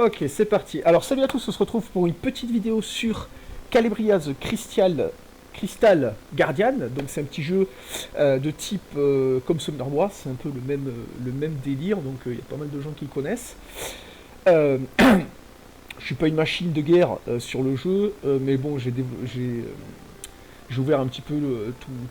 Ok, c'est parti. Alors salut à tous, on se retrouve pour une petite vidéo sur Calibria The Crystal Guardian. Donc c'est un petit jeu de type comme Summoner Wars, c'est un peu le même délire, donc il y a pas mal de gens qui le connaissent. Euh, je suis pas une machine de guerre sur le jeu, mais bon, j'ai ouvert un petit peu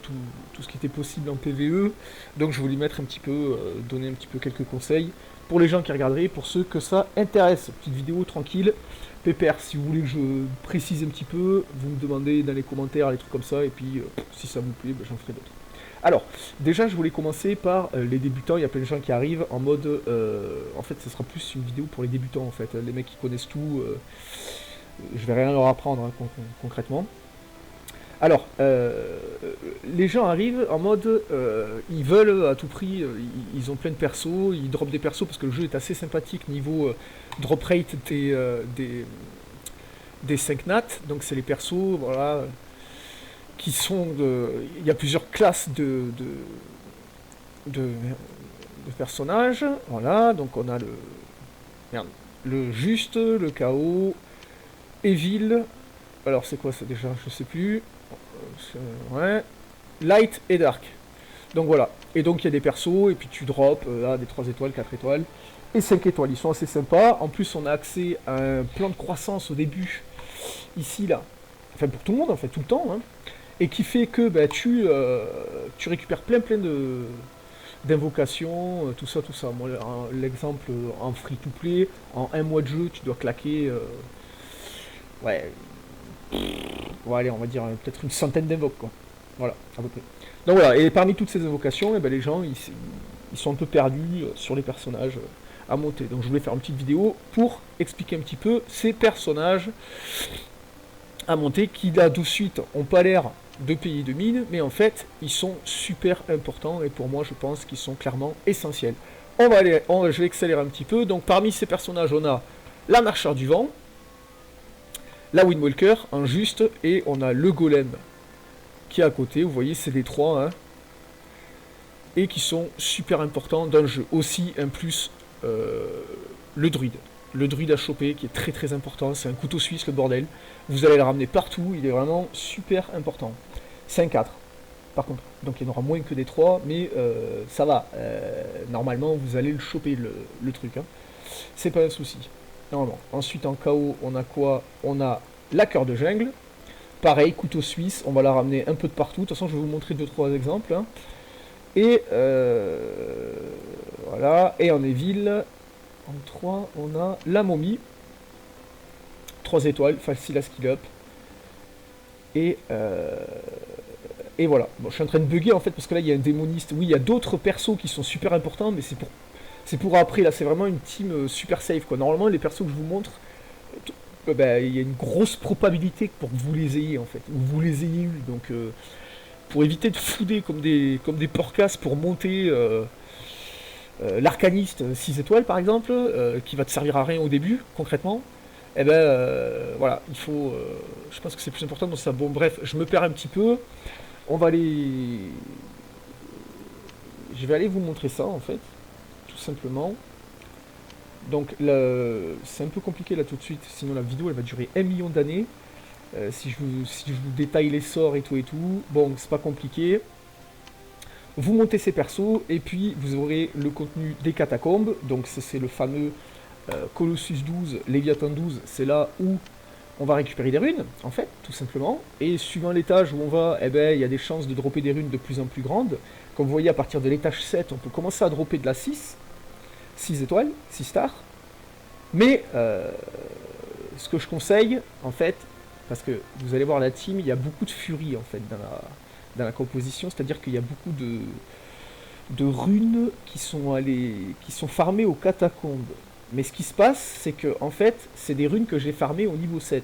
tout ce qui était possible en PvE, donc je voulais mettre un petit peu, donner un petit peu quelques conseils pour les gens qui regarderaient, pour ceux que ça intéresse. Petite vidéo tranquille, pépère. Si vous voulez que je précise un petit peu, vous me demandez dans les commentaires, les trucs comme ça, et puis si ça vous plaît, ben, j'en ferai d'autres. Alors, déjà, je voulais commencer par les débutants. Il y a plein de gens qui arrivent en mode. En fait, ce sera plus une vidéo pour les débutants, en fait. Les mecs qui connaissent tout, je vais rien leur apprendre hein, concrètement. Alors, les gens arrivent en mode, ils veulent à tout prix, ils ont plein de persos, ils dropent des persos parce que le jeu est assez sympathique niveau drop rate des 5 nats, donc c'est les persos, voilà, qui sont de... Il y a plusieurs classes de, de personnages, voilà, donc on a merde, le juste, le chaos, Evil, alors c'est quoi ça déjà, je sais plus. Ouais. Light et Dark. Donc voilà. Et donc il y a des persos, et puis tu drops là, des 3 étoiles, 4 étoiles, et 5 étoiles. Ils sont assez sympas. En plus, on a accès à un plan de croissance au début, ici, là. Enfin, pour tout le monde, en fait, tout le temps. Hein. Et qui fait que bah, tu récupères plein d'invocations, tout ça, tout ça. Moi, l'exemple en free-to-play, en un mois de jeu, tu dois claquer... ouais, bon, allez, on va dire peut-être une centaine d'invoques, quoi. Voilà, à peu près. Donc voilà, et parmi toutes ces invocations, eh ben, les gens, ils sont un peu perdus sur les personnages à monter. Donc je voulais faire une petite vidéo pour expliquer un petit peu ces personnages à monter, qui là, de suite, ont pas l'air de payer de mine, mais en fait, ils sont super importants, et pour moi, je pense qu'ils sont clairement essentiels. Je vais accélérer un petit peu. Donc parmi ces personnages, on a la marcheur du vent, la Windwalker en juste, et on a le golem qui est à côté, vous voyez c'est les trois, hein, et qui sont super importants dans le jeu. Aussi un plus, le druide. Le druide à choper qui est très très important, c'est un couteau suisse le bordel. Vous allez le ramener partout, il est vraiment super important. C'est un 4 par contre, donc il y en aura moins que des 3, mais ça va. Normalement vous allez le choper le truc. Hein. C'est pas un souci. Normalement. Ensuite en KO, on a quoi? On a la cœur de jungle. Pareil, couteau suisse, on va la ramener un peu de partout. De toute façon, je vais vous montrer 2-3 exemples. Hein. Et voilà. Et en Evil, en 3, on a la momie. 3 étoiles, facile à skill up. Et voilà. Bon, je suis en train de bugger en fait parce que là il y a un démoniste. Oui, il y a d'autres persos qui sont super importants, mais c'est pour après. Là, c'est vraiment une team super safe quoi. Normalement, les persos que je vous montre, bah, il y a une grosse probabilité pour que vous les ayez en fait, ou vous les ayez eu. Donc pour éviter de fouder comme des porcasses pour monter l'arcaniste 6 étoiles par exemple, qui va te servir à rien au début concrètement, et ben voilà, il faut. Je pense que c'est plus important dans ça. Bon bref, je me perds un petit peu. On va aller. Je vais aller vous montrer ça en fait, tout simplement. Donc c'est un peu compliqué là tout de suite, sinon la vidéo elle va durer 1 million d'années. Si je vous détaille les sorts et tout, bon c'est pas compliqué. Vous montez ces persos et puis vous aurez le contenu des catacombes. Donc c'est le fameux Colossus 12, Léviathan 12, c'est là où on va récupérer des runes, en fait, tout simplement. Et suivant l'étage où on va, eh ben, il y a des chances de dropper des runes de plus en plus grandes. Comme vous voyez, à partir de l'étage 7, on peut commencer à dropper de la 6 étoiles, 6 stars. Mais ce que je conseille, en fait, parce que vous allez voir la team, il y a beaucoup de furie en fait dans la composition, c'est-à-dire qu'il y a beaucoup de runes qui sont farmées aux catacombes. Mais ce qui se passe, c'est que en fait, c'est des runes que j'ai farmées au niveau 7.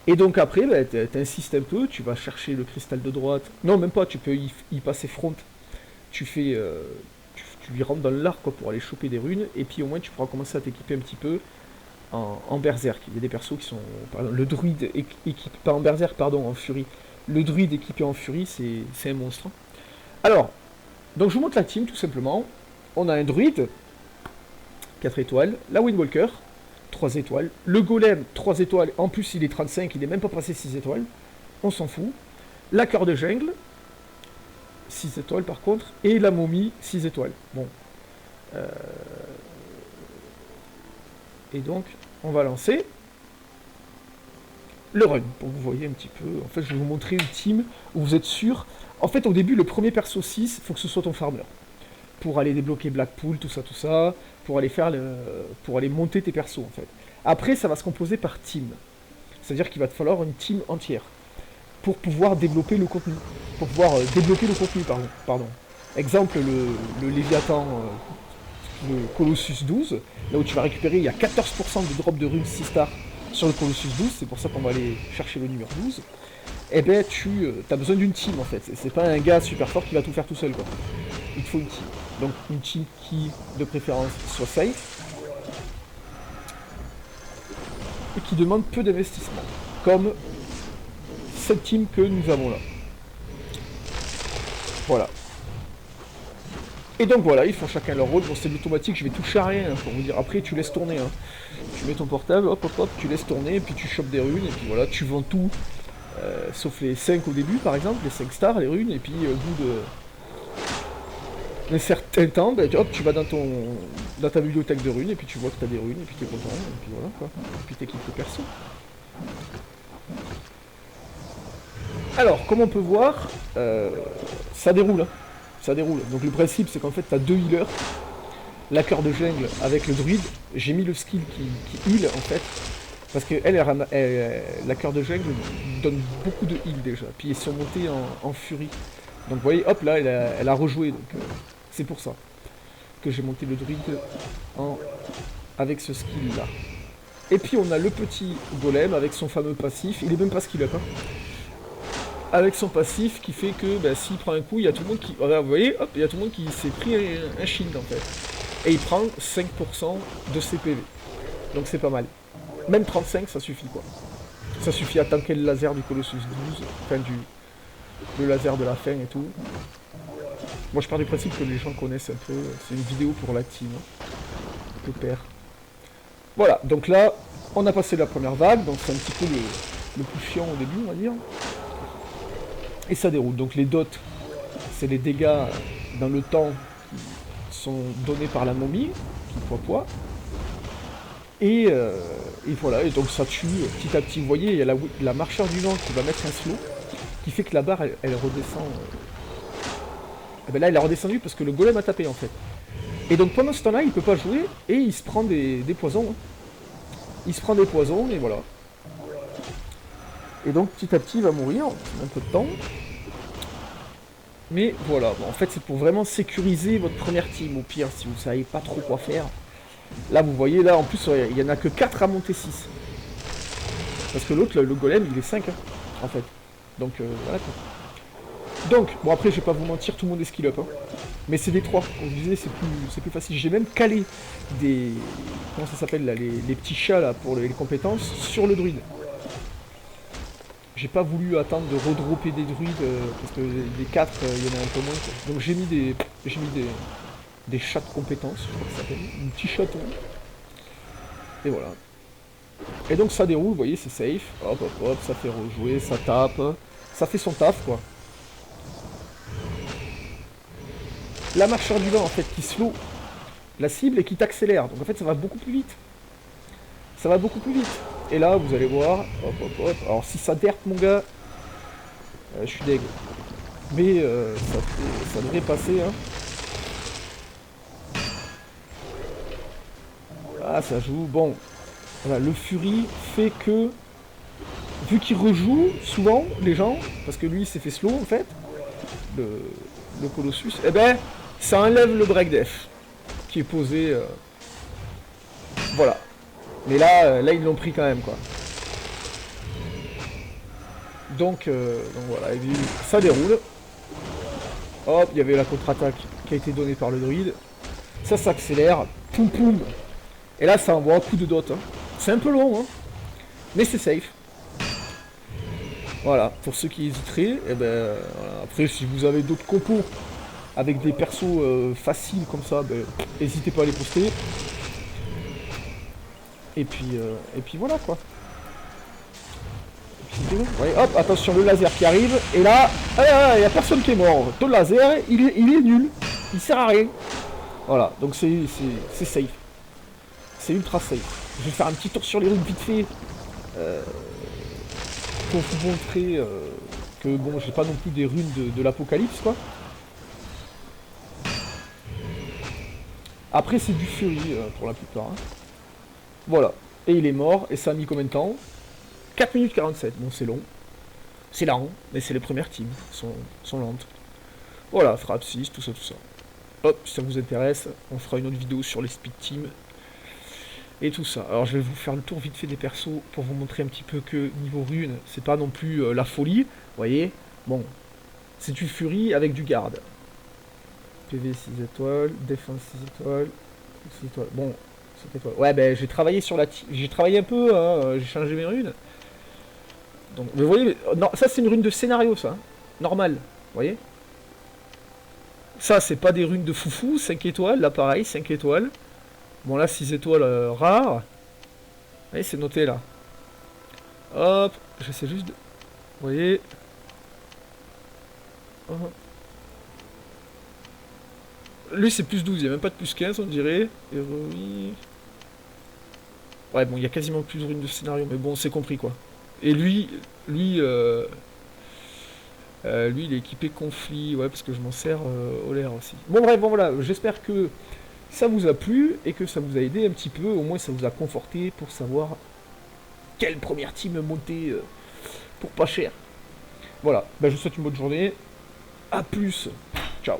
Et donc après, bah, t'insistes un peu, tu vas chercher le cristal de droite. Non, même pas, tu peux y passer front. Tu fais, tu lui rentres dans l'arc quoi, pour aller choper des runes, et puis au moins tu pourras commencer à t'équiper un petit peu en berserk. Il y a des persos qui sont, par exemple, le druide équipé, pas en berserk, pardon, en furie. Le druide équipé en furie, c'est un monstre. Alors, donc je vous montre la team tout simplement. On a un druide, 4 étoiles, la Windwalker, 3 étoiles. Le golem, 3 étoiles. En plus, il est 35, il n'est même pas passé 6 étoiles. On s'en fout. La cœur de jungle, 6 étoiles par contre. Et la momie, 6 étoiles. Bon. Et donc, on va lancer le run, pour que vous voyez un petit peu. En fait, je vais vous montrer une team où vous êtes sûr. En fait, au début, le premier perso 6, il faut que ce soit ton farmer. Pour aller débloquer Blackpool, tout ça, pour aller faire pour aller monter tes persos, en fait. Après, ça va se composer par team. C'est-à-dire qu'il va te falloir une team entière pour pouvoir développer le contenu. Pour pouvoir débloquer le contenu, pardon. Exemple, le Léviathan, le Colossus 12, là où tu vas récupérer, il y a 14% de drop de runes 6 stars sur le Colossus 12, c'est pour ça qu'on va aller chercher le numéro 12. Eh ben, tu as besoin d'une team, en fait. C'est pas un gars super fort qui va tout faire tout seul, quoi. Il te faut une team. Donc, une team qui, de préférence, soit safe, et qui demande peu d'investissement, comme cette team que nous avons là. Voilà. Et donc voilà, ils font chacun leur rôle. Bon, c'est l'automatique, je vais toucher à rien, hein, pour vous dire. Après, tu laisses tourner. Hein. Tu mets ton portable, hop, hop, hop, tu laisses tourner, et puis tu chopes des runes, et puis voilà, tu vends tout. Sauf les 5 au début, par exemple, les 5 stars, les runes, et puis au bout d'un certain temps, ben, hop, tu vas dans ta bibliothèque de runes, et puis tu vois que tu as des runes, et puis tu es content, et puis voilà, quoi. Et puis t'équipes le perso. Alors, comme on peut voir, ça déroule. Hein. Ça déroule. Donc le principe, c'est qu'en fait, tu as 2 healers. La cœur de jungle avec le druide. J'ai mis le skill qui heal, en fait. Parce que la cœur de jungle donne beaucoup de heal déjà. Puis ils sont montés en furie. Donc vous voyez, hop, là, elle a rejoué. Donc c'est pour ça que j'ai monté le druide avec ce skill-là. Et puis on a le petit golem avec son fameux passif. Il est même pas skill up, hein. Avec son passif qui fait que bah, s'il prend un coup, il y a tout le monde qui. Vous voyez, hop, il y a tout le monde qui s'est pris un shield en fait. Et il prend 5% de ses PV. Donc c'est pas mal. Même 35, ça suffit quoi. Ça suffit à tanker le laser du Colossus 12, enfin le laser de la fin et tout. Moi je pars du principe que les gens connaissent un peu. C'est une vidéo pour la team. Le père. Voilà, donc là, on a passé la première vague, donc c'est un petit peu le plus chiant au début, on va dire. Et ça déroule. Donc les dots, c'est les dégâts dans le temps qui sont donnés par la momie, qui poids. Et voilà, et donc ça tue petit à petit. Vous voyez, il y a la marcheur du vent qui va mettre un slow, qui fait que la barre, elle redescend. Et ben là, elle a redescendu parce que le golem a tapé en fait. Et donc pendant ce temps-là, il peut pas jouer et il se prend des poisons. Hein. Il se prend des poisons et voilà. Et donc petit à petit il va mourir, un peu de temps. Mais voilà, bon, en fait c'est pour vraiment sécuriser votre première team. Au pire, si vous savez pas trop quoi faire. Là vous voyez, là en plus il y en a que 4 à monter 6. Parce que l'autre, le golem, il est 5 hein, en fait. Donc voilà quoi. Donc, bon après je vais pas vous mentir, tout le monde est skill up. Hein. Mais c'est des 3, comme je disais, c'est plus facile. J'ai même calé des. Comment ça s'appelle là, les petits chats là pour les compétences sur le druide. J'ai pas voulu attendre de redropper des druides parce que les 4 il y en a un peu moins. Quoi. Donc j'ai mis des chats de compétences, je crois que ça s'appelle. Un petit chaton. Et voilà. Et donc ça déroule, vous voyez, c'est safe. Hop hop hop, ça fait rejouer, ça tape. Ça fait son taf quoi. La marcheur du vent en fait qui slow la cible et qui t'accélère. Donc en fait ça va beaucoup plus vite. Ça va beaucoup plus vite. Et là vous allez voir, hop hop hop. Alors si ça derpe mon gars, je suis deg. Mais ça devrait passer hein. Ah ça joue. Bon. Voilà, le Fury fait que. Vu qu'il rejoue souvent les gens, parce que lui il s'est fait slow en fait, le Colossus, eh ben ça enlève le break def qui est posé. Voilà. Mais là ils l'ont pris quand même quoi. Donc voilà, ça déroule. Hop, il y avait la contre-attaque qui a été donnée par le druide. Ça s'accélère, poum poum. Et là ça envoie un coup de dot. Hein. C'est un peu long, hein, mais c'est safe. Voilà, pour ceux qui hésiteraient, et ben, voilà. Après si vous avez d'autres compos avec des persos faciles comme ça, ben, n'hésitez pas à les poster. Et puis voilà quoi. Ouais, hop, attention, le laser qui arrive. Et là, il n'y a personne qui est mort. Ton laser, il est nul. Il sert à rien. Voilà, donc c'est safe. C'est ultra safe. Je vais faire un petit tour sur les runes vite fait. Pour vous montrer que bon, j'ai pas non plus des runes de l'apocalypse quoi. Après c'est du Fury pour la plupart. Hein. Voilà. Et il est mort, et ça a mis combien de temps? 4 minutes 47, bon c'est long. C'est lent, mais c'est les premières teams, sont lentes. Voilà, frappe 6, tout ça, tout ça. Hop, si ça vous intéresse, on fera une autre vidéo sur les speed teams. Et tout ça. Alors je vais vous faire le tour vite fait des persos pour vous montrer un petit peu que niveau rune, c'est pas non plus la folie. Vous voyez? Bon, c'est du Fury avec du garde. PV 6 étoiles, défense 6 étoiles, 6 étoiles. Bon, 7 étoiles. Ouais, ben j'ai travaillé sur la... J'ai travaillé un peu, hein, j'ai changé mes runes. Donc, vous voyez, non, ça c'est une rune de scénario, ça. Hein. Normal, vous voyez? Ça, c'est pas des runes de foufou, 5 étoiles, là pareil, 5 étoiles. Bon, là, 6 étoiles rares. Vous voyez, c'est noté là. Hop, j'essaie juste de... Vous voyez? Oh. Lui, c'est plus 12, il n'y a même pas de plus 15, on dirait. Héroïque. Ouais, bon, il y a quasiment plus de runes de scénario, mais bon, c'est compris quoi. Et lui, lui, il est équipé conflit, ouais, parce que je m'en sers au l'air aussi. Bon, bref, bon, voilà, j'espère que ça vous a plu et que ça vous a aidé un petit peu. Au moins, ça vous a conforté pour savoir quelle première team monter pour pas cher. Voilà, ben, je vous souhaite une bonne journée. A plus. Ciao.